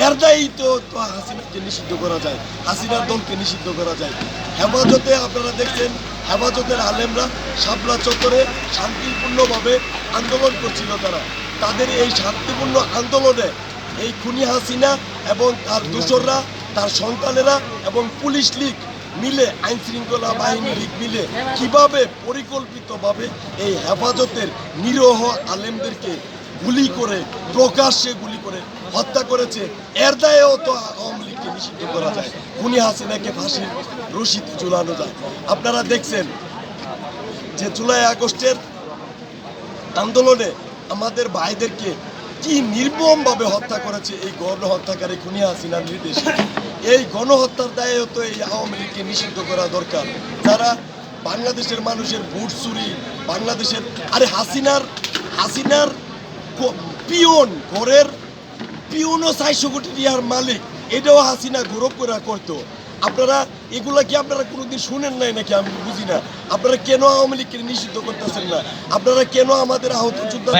এর দায়িত্ব তো হাসিনাকে নিষিদ্ধ করা যায়, হাসিনার দলকে নিষিদ্ধ করা যায়। হেফাজতে আপনারা দেখছেন, হেফাজতের আলেমরা শাপলা চত্বরে শান্তিপূর্ণভাবে আন্দোলন করছিল। তাদের এই শান্তিপূর্ণ আন্দোলনে এই খুনি হাসিনা এবং তার দোসররা, তার সন্তানেরা এবং পুলিশ লীগ মিলে, আইন শৃঙ্খলা বাহিনী লীগ মিলে কিভাবে পরিকল্পিতভাবে এই হেফাজতের নিরীহ আলেমদেরকে গুলি করে, প্রকাশ্যে গুলি করে হত্যা করেছে। এর দায়েও তো আওয়ামী লীগকে নিষিদ্ধ করা যায়, খুনি হাসিনাকে ফাঁসির রশিতে ঝুলানো যায়। আপনারা দেখছেন যে জুলাই আগস্টের আন্দোলনে আমাদের ভাইদেরকে কি নির্মমভাবে হত্যা করেছে এই গণহত্যাকারী খুনি হাসিনার নির্দেশে। এই গণহত্যার দায়ে তো এই আওয়ামী লীগকে নিষিদ্ধ করা দরকার। যারা বাংলাদেশের মানুষের ভোট চুরি, বাংলাদেশের হাসিনার পিয়ন, ঘরের পিয়নও 400 কোটি টাকার মালিক, এটাও হাসিনা গৌরব করে করতো। আপনারা এগুলা কি আপনারা কোনোদিন শুনেন নাই নাকি? আমি বুঝি না আপনারা কেন আওয়ামী লীগকে নিষিদ্ধ করতেছেন না, আপনারা কেন আমাদের আহত যোদ্ধা